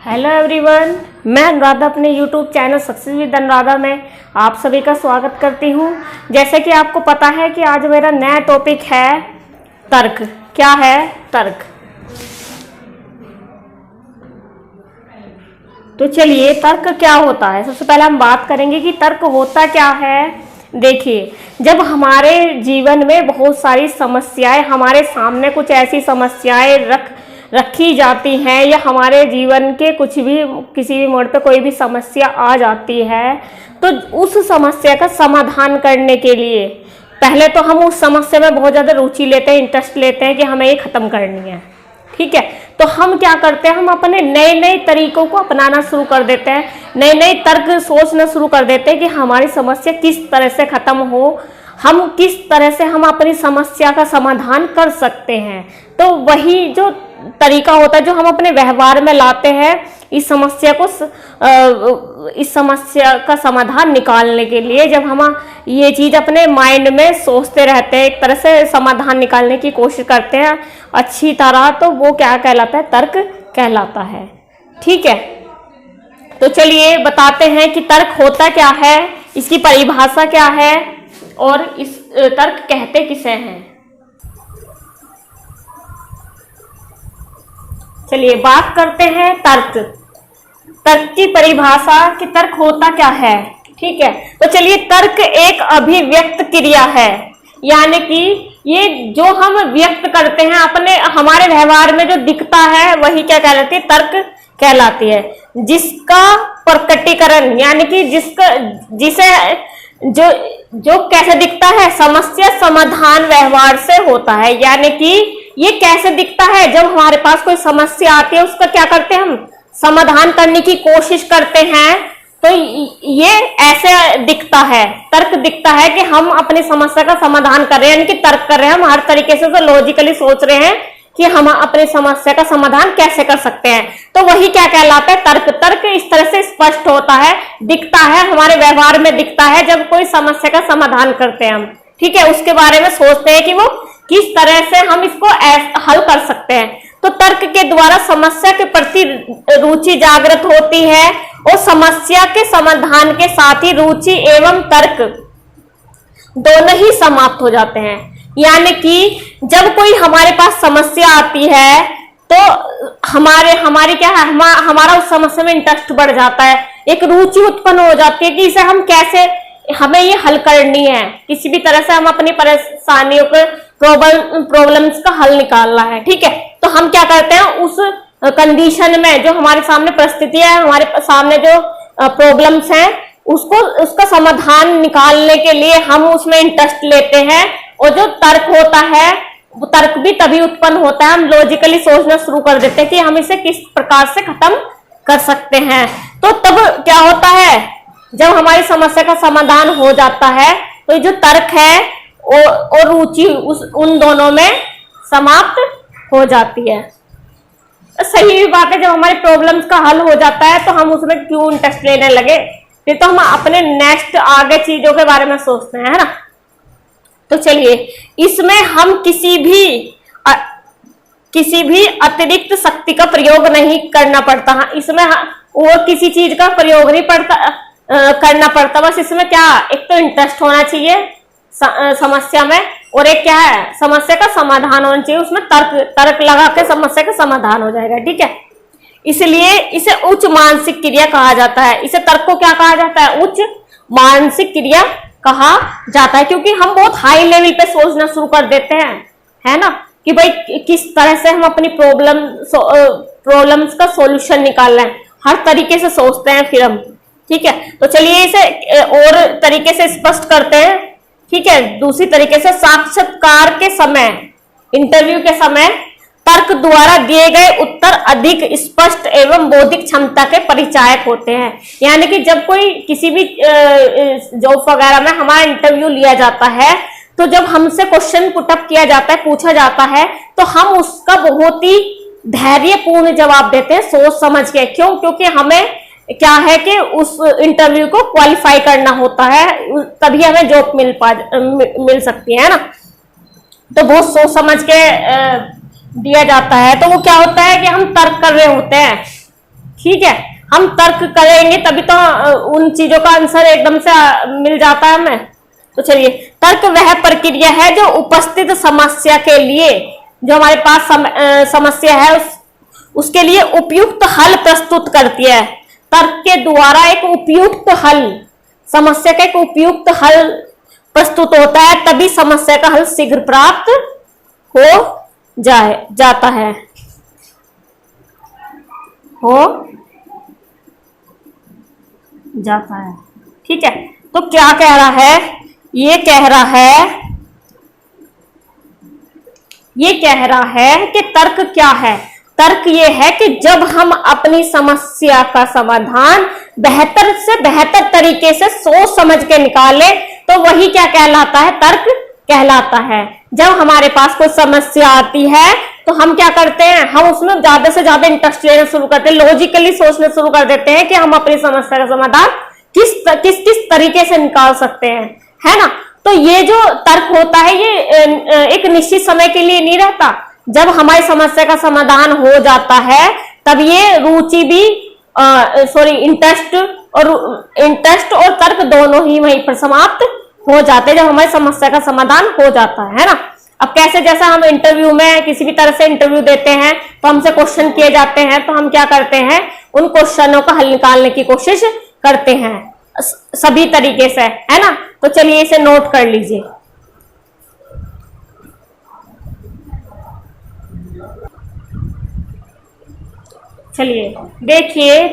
Hello everyone, मैं अनुराधा अपने YouTube channel success with Anuradha में आप सभी का स्वागत करती हूं। जैसे कि आपको पता है कि आज मेरा नया टॉपिक है तर्क। क्या है तर्क? तो चलिए, तर्क क्या होता है। सबसे पहले हम बात करेंगे कि तर्क होता क्या है। देखिए, जब हमारे जीवन में बहुत सारी समस्याएं, हमारे सामने कुछ ऐसी समस्याएं रखी जाती हैं या हमारे जीवन के कुछ भी किसी भी मोड़ पे कोई भी समस्या आ जाती है, तो उस समस्या का समाधान करने के लिए पहले तो हम उस समस्या में बहुत ज़्यादा रुचि लेते हैं, इंटरेस्ट लेते हैं कि हमें ये ख़त्म करनी है। ठीक है, तो हम क्या करते हैं, हम अपने नए नए तरीकों को अपनाना शुरू कर देते हैं, नए नए तर्क सोचना शुरू कर देते हैं कि हमारी समस्या किस तरह से ख़त्म हो, हम किस तरह से हम अपनी समस्या का समाधान कर सकते हैं। तो वही जो तरीका होता है जो हम अपने व्यवहार में लाते हैं इस समस्या का समाधान निकालने के लिए। जब हम ये चीज़ अपने माइंड में सोचते रहते हैं, एक तरह से समाधान निकालने की कोशिश करते हैं अच्छी तरह, तो वो क्या कहलाता है? तर्क कहलाता है। ठीक है, तो चलिए बताते हैं कि तर्क होता क्या है, इसकी परिभाषा क्या है और इस तर्क कहते किसे हैं। चलिए बात करते हैं तर्क की परिभाषा कि तर्क होता क्या है। ठीक है, तो चलिए, तर्क एक अभिव्यक्त क्रिया है, यानी कि ये जो हम व्यक्त करते हैं अपने हमारे व्यवहार में जो दिखता है वही क्या कहलाती है? तर्क कहलाती है। जिसका प्रकटीकरण, यानी कि जिसे जो कैसे दिखता है? समस्या समाधान व्यवहार से होता है। यानी कि ये कैसे दिखता है? जब हमारे पास कोई समस्या आती है उसका क्या करते हैं? हम समाधान करने की कोशिश करते हैं, तो ये ऐसे दिखता है, तर्क दिखता है कि हम अपनी समस्या का समाधान कर रहे हैं, यानी कि तर्क कर रहे हैं। हम हर तरीके से तो लॉजिकली सोच रहे हैं कि हम अपनी समस्या का समाधान कैसे कर सकते हैं, तो वही क्या कहलाता है? तर्क। तर्क इस तरह से स्पष्ट होता है, दिखता है, हमारे व्यवहार में दिखता है जब कोई समस्या का समाधान करते हैं हम। ठीक है, उसके बारे में सोचते हैं कि वो किस तरह से हम इसको हल कर सकते हैं। तो तर्क के द्वारा समस्या के प्रति रुचि जागृत होती है और समस्या के समाधान के साथ ही रुचि एवं तर्क दोनों ही समाप्त हो जाते हैं। यानी कि जब कोई हमारे पास समस्या आती है तो हमारी क्या है, हमारा उस समस्या में इंटरेस्ट बढ़ जाता है, एक रुचि उत्पन्न हो जाती है कि इसे हम कैसे, हमें ये हल करनी है, किसी भी तरह से हम अपनी परेशानियों के प्रॉब्लम्स का हल निकालना है। ठीक है, तो हम क्या करते हैं, उस कंडीशन में जो हमारे सामने परिस्थितियां है, हमारे सामने जो प्रॉब्लम्स हैं, उसका समाधान निकालने के लिए हम उसमें इंटरेस्ट लेते हैं। और जो तर्क होता है वो तर्क भी तभी उत्पन्न होता है, हम लॉजिकली सोचना शुरू कर देते हैं कि हम इसे किस प्रकार से खत्म कर सकते हैं। तो तब क्या होता है, जब हमारी समस्या का समाधान हो जाता है तो ये जो तर्क है और रुचि उन दोनों में समाप्त हो जाती है। सही भी बात है, जब हमारी प्रॉब्लम्स का हल हो जाता है तो हम उसमें क्यों इंटरेस्ट लेने लगे, फिर तो हम अपने नेक्स्ट आगे चीजों के बारे में सोचते हैं, है ना। तो चलिए, इसमें हम किसी भी अतिरिक्त शक्ति का प्रयोग नहीं करना पड़ता। इसमें और किसी चीज का प्रयोग नहीं करना पड़ता। बस इसमें क्या, एक तो इंटरेस्ट होना चाहिए समस्या में, और एक क्या है, समस्या का समाधान होना चाहिए। उसमें तर्क लगा के समस्या का समाधान हो जाएगा। ठीक है, इसलिए इसे उच्च मानसिक क्रिया कहा जाता है। इसे तर्क को क्या कहा जाता है? उच्च मानसिक क्रिया कहा जाता है, क्योंकि हम बहुत हाई लेवल पे सोचना शुरू कर देते हैं, है ना, कि भाई किस तरह से हम अपनी प्रॉब्लम्स का सॉल्यूशन निकालना है, हर तरीके से सोचते हैं फिर हम। ठीक है, तो चलिए इसे और तरीके से स्पष्ट करते हैं। ठीक है, दूसरी तरीके से साक्षात्कार के समय, इंटरव्यू के समय तर्क द्वारा दिए गए उत्तर अधिक स्पष्ट एवं बौद्धिक क्षमता के परिचायक होते हैं। यानी कि जब कोई किसी भी जॉब वगैरह में हमारा इंटरव्यू लिया जाता है, तो जब हमसे क्वेश्चन पुटअप किया जाता है, पूछा जाता है, तो हम उसका बहुत ही धैर्यपूर्ण जवाब देते हैं, सोच समझ के। क्यों? क्योंकि हमें क्या है कि उस इंटरव्यू को क्वालिफाई करना होता है, तभी हमें जॉब मिल सकती है ना। तो बहुत सोच समझ के दिया जाता है। तो वो क्या होता है कि हम तर्क कर रहे होते हैं, ठीक है, हम तर्क करेंगे तभी तो उन चीजों का आंसर एकदम से मिल जाता है हमें। तो चलिए, तर्क वह प्रक्रिया है जो उपस्थित समस्या के लिए, जो हमारे पास समस्या है उसके लिए उपयुक्त हल प्रस्तुत करती है। तर्क के द्वारा एक उपयुक्त हल, समस्या का एक उपयुक्त हल प्रस्तुत होता है, तभी समस्या का हल शीघ्र प्राप्त हो जाता है। ठीक है, तो क्या कह रहा है, ये कह रहा है कि तर्क क्या है। तर्क ये है कि जब हम अपनी समस्या का समाधान बेहतर से बेहतर तरीके से सोच समझ के निकाले तो वही क्या कहलाता है, तर्क कहलाता है। जब हमारे पास कोई समस्या आती है तो हम क्या करते हैं, हम उसमें ज्यादा से ज्यादा इंटरेस्ट लेना शुरू करते हैं, लॉजिकली सोचना शुरू कर देते हैं कि हम अपनी समस्या का समाधान किस तरीके से निकाल सकते हैं, है ना। तो ये जो तर्क होता है ये एक निश्चित समय के लिए नहीं रहता। जब हमारी समस्या का समाधान हो जाता है तब ये रुचि भी इंटरेस्ट और तर्क दोनों ही वहीं पर समाप्त हो जाते हैं जब हमारी समस्या का समाधान हो जाता है ना। अब कैसे, जैसा हम इंटरव्यू में किसी भी तरह से इंटरव्यू देते हैं तो हमसे क्वेश्चन किए जाते हैं, तो हम क्या करते हैं, उन क्वेश्चनों का हल निकालने की कोशिश करते हैं सभी तरीके से, है ना। तो चलिए इसे नोट कर लीजिए। चलिए देखिए,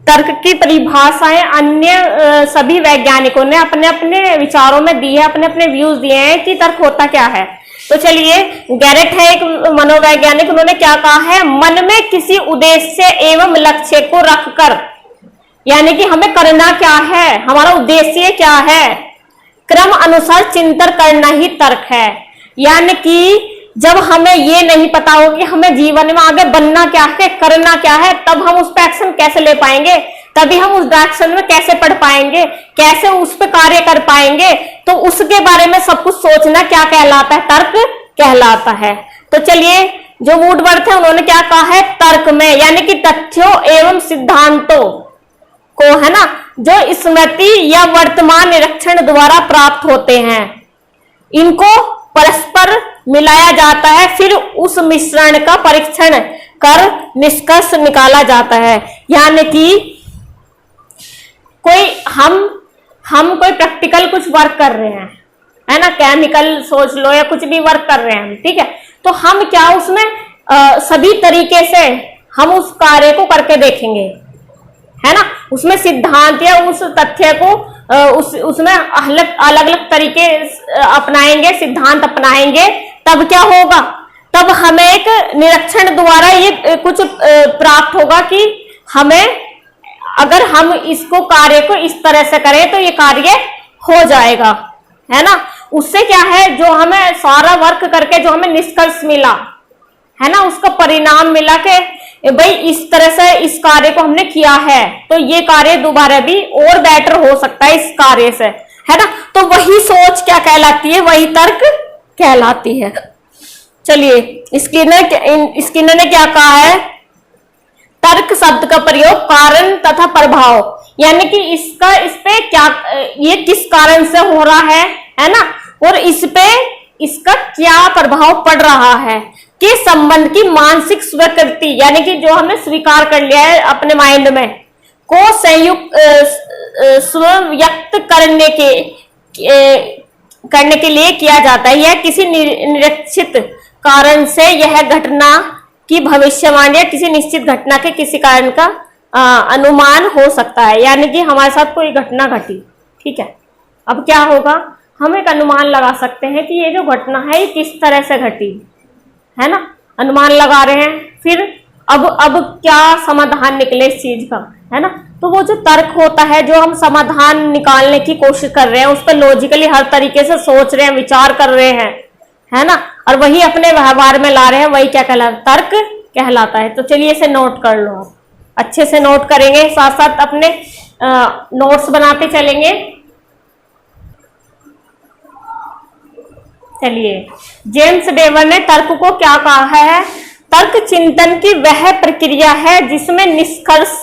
तर्क की परिभाषाएं अन्य सभी वैज्ञानिकों ने अपने अपने विचारों में दी है, अपने अपने व्यूज दिए हैं कि तर्क होता क्या है। तो चलिए, गैरेट है एक मनोवैज्ञानिक, उन्होंने क्या कहा है, मन में किसी उद्देश्य एवं लक्ष्य को रखकर, यानी कि हमें करना क्या है, हमारा उद्देश्य क्या है, क्रम अनुसार चिंतन करना ही तर्क है। यानी कि जब हमें ये नहीं पता होगा कि हमें जीवन में आगे बनना क्या है, करना क्या है, तब हम उस पर एक्शन कैसे ले पाएंगे, तभी हम उस डायरेक्शन में कैसे पढ़ पाएंगे, कैसे उस पर कार्य कर पाएंगे। तो उसके बारे में सब कुछ सोचना क्या कहलाता है, तर्क कहलाता है। तो चलिए, जो वुडवर्थ है उन्होंने क्या कहा है, तर्क में यानी कि तथ्यों एवं सिद्धांतों को, है ना, जो स्मृति या वर्तमान निरीक्षण द्वारा प्राप्त होते हैं, इनको परस्पर मिलाया जाता है, फिर उस मिश्रण का परीक्षण कर निष्कर्ष निकाला जाता है। यानी कि हम कोई प्रैक्टिकल कुछ वर्क कर रहे हैं, है ना, केमिकल सोच लो या कुछ भी वर्क कर रहे हैं, ठीक है, तो हम क्या उसमें सभी तरीके से हम उस कार्य को करके देखेंगे, है ना। उसमें सिद्धांत या उस तथ्य को उसमें अलग अलग तरीके अपनाएंगे, सिद्धांत अपनाएंगे, तब क्या होगा, तब हमें एक निरीक्षण द्वारा ये कुछ प्राप्त होगा कि हमें, अगर हम इसको कार्य को इस तरह से करें तो ये कार्य हो जाएगा, है ना। उससे क्या है, जो हमें सारा वर्क करके जो हमें निष्कर्ष मिला, है ना, उसका परिणाम मिला कि भाई इस तरह से इस कार्य को हमने किया है तो ये कार्य दोबारा भी और बेटर हो सकता है इस कार्य से, है ना। तो वही सोच क्या कहलाती है, वही तर्क कहलाती है। चलिए, स्किनर ने क्या कहा है, तर्क शब्द का प्रयोग कारण तथा प्रभाव, यानी कि इस पे क्या, ये किस कारण से हो रहा है ना, और इस पे इसका क्या प्रभाव पड़ रहा है के संबंध की मानसिक स्वीकृति, यानी कि जो हमने स्वीकार कर लिया है अपने माइंड में, को व्यक्त करने के लिए किया जाता है। यह किसी निश्चित कारण से यह घटना की भविष्यवाणी या किसी निश्चित घटना के किसी कारण का अनुमान हो सकता है। यानी कि हमारे साथ कोई घटना घटी, ठीक है, अब क्या होगा, हम एक अनुमान लगा सकते हैं कि ये जो घटना है ये किस तरह से घटी, है ना, अनुमान लगा रहे हैं। फिर अब क्या समाधान निकले इस चीज का, है ना। तो वो जो तर्क होता है, जो हम समाधान निकालने की कोशिश कर रहे हैं, उस पर लॉजिकली हर तरीके से सोच रहे हैं, विचार कर रहे हैं, है ना, और वही अपने व्यवहार में ला रहे हैं, वही क्या कहलाता है, तर्क कहलाता है। तो चलिए इसे नोट कर लो, अच्छे से नोट करेंगे, साथ साथ अपने नोट्स बनाते चलेंगे। चलिए, जेम्स डेवर ने तर्क को क्या कहा है, तर्क चिंतन की वह प्रक्रिया है जिसमें निष्कर्ष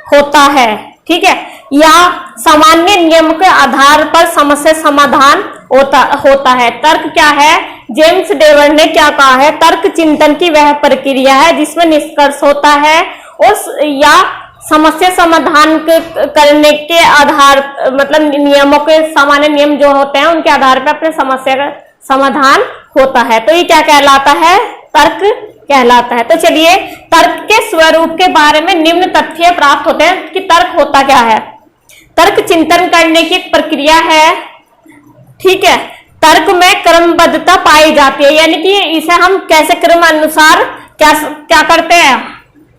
होता है, ठीक है, या सामान्य नियम के आधार पर समस्या समाधान होता है। तर्क क्या है? जेम्स डेवर ने क्या कहा है? तर्क चिंतन की वह प्रक्रिया है जिसमें निष्कर्ष होता है और या समस्या समाधान करने के आधार, मतलब नियमों के, सामान्य नियम जो होते हैं उनके आधार पर अपने समस्या का समाधान होता है। तो ये क्या कहलाता है? तर्क कहलाता है। तो चलिए तर्क के स्वरूप के बारे में निम्न तथ्य प्राप्त होते हैं कि तर्क होता क्या है। तर्क चिंतन करने की एक प्रक्रिया है, ठीक है। तर्क में क्रमबद्धता पाई जाती है, यानी कि इसे हम कैसे क्रम अनुसार क्या करते हैं?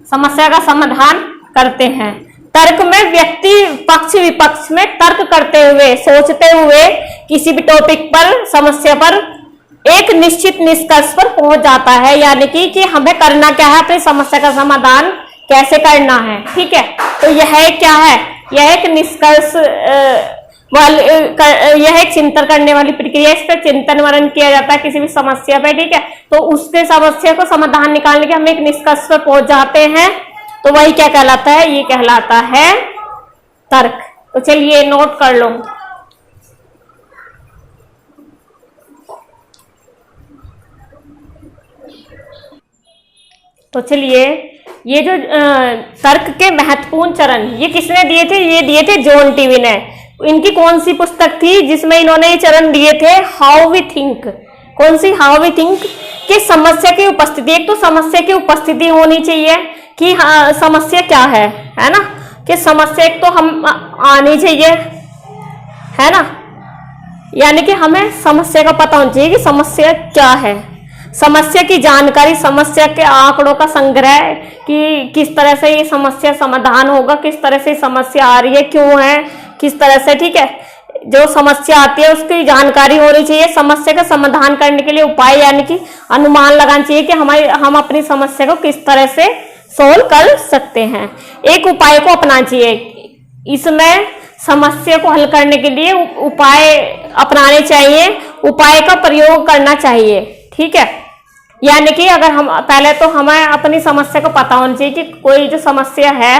समस्या का समाधान करते हैं। तर्क में व्यक्ति पक्ष विपक्ष में तर्क करते हुए, सोचते हुए किसी भी टॉपिक पर, समस्या पर एक निश्चित निष्कर्ष पर पहुंच जाता है, यानी कि हमें करना क्या है, अपनी समस्या का समाधान कैसे करना है, ठीक है। तो यह क्या है? यह एक निष्कर्ष यह एक चिंतन करने वाली प्रक्रिया। इस पर चिंतन मनन किया जाता है किसी भी समस्या पे, ठीक है। तो उसके समस्या को समाधान निकालने के हम एक निष्कर्ष पर पहुंच जाते हैं, तो वही क्या कहलाता है? ये कहलाता है तर्क। तो चलिए नोट कर लो। तो चलिए ये जो तर्क के महत्वपूर्ण चरण ये किसने दिए थे? ये दिए थे जॉन टीवी ने। इनकी कौन सी पुस्तक थी जिसमें इन्होंने ये चरण दिए थे? How we think. कौन सी? How we think. कि समस्या की उपस्थिति, एक तो समस्या की उपस्थिति होनी चाहिए कि हाँ समस्या क्या है ना, कि समस्या एक तो हम आनी चाहिए, है ना, यानी कि हमें समस्या का पता होना चाहिए कि समस्या क्या है। समस्या की जानकारी, समस्या के आंकड़ों का संग्रह कि किस तरह से ये समस्या समाधान होगा, किस तरह से समस्या आ रही है, क्यों है, किस तरह से, ठीक है। जो समस्या आती है उसकी जानकारी होनी चाहिए। समस्या का समाधान करने के लिए उपाय, यानी कि अनुमान लगाना चाहिए कि हम अपनी समस्या को किस तरह से सोल्व कर सकते हैं। एक उपाय को अपनाना चाहिए। इसमें समस्या को हल करने के लिए उपाय अपनाने चाहिए, उपाय का प्रयोग करना चाहिए, ठीक है। यानी कि अगर हम पहले तो हमें अपनी समस्या को पता होना चाहिए कि कोई जो समस्या है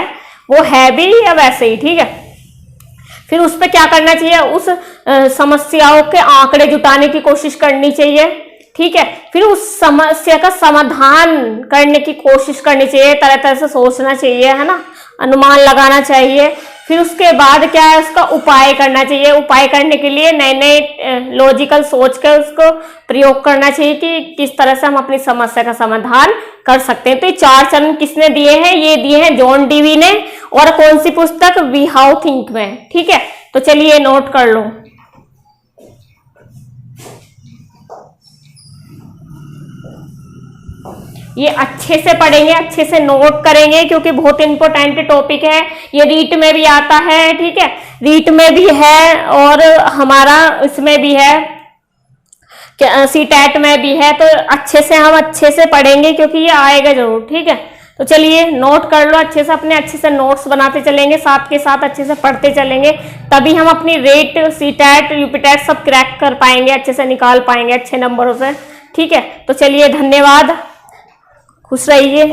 वो है भी या वैसे ही, ठीक है। फिर उस पर क्या करना चाहिए? उस समस्याओं के आंकड़े जुटाने की कोशिश करनी चाहिए, ठीक है। फिर उस समस्या का समाधान करने की कोशिश करनी चाहिए, तरह तरह से सोचना चाहिए, है ना, अनुमान लगाना चाहिए। फिर उसके बाद क्या है? उसका उपाय करना चाहिए। उपाय करने के लिए नए नए लॉजिकल सोच कर उसको प्रयोग करना चाहिए कि किस तरह से हम अपनी समस्या का समाधान कर सकते हैं। तो ये 4 चरण किसने दिए हैं? ये दिए हैं जॉन डीवी ने। और कौन सी पुस्तक? वी हाउ थिंक में, ठीक है। तो चलिए नोट कर लो। ये अच्छे से पढ़ेंगे, अच्छे से नोट करेंगे, क्योंकि बहुत इंपॉर्टेंट टॉपिक है। ये रीट में भी आता है, ठीक है, रीट में भी है और हमारा इसमें भी है, सीटेट में भी है। तो अच्छे से हम अच्छे से पढ़ेंगे क्योंकि ये आएगा जरूर, ठीक है। तो चलिए नोट कर लो अच्छे से, अपने अच्छे से नोट्स बनाते चलेंगे, साथ के साथ अच्छे से पढ़ते चलेंगे, तभी हम अपनी रेट, सीटेट, यूपीटेट सब क्रैक कर पाएंगे, अच्छे से निकाल पाएंगे अच्छे नंबरों से, ठीक है। तो चलिए धन्यवाद, खुश रहिए।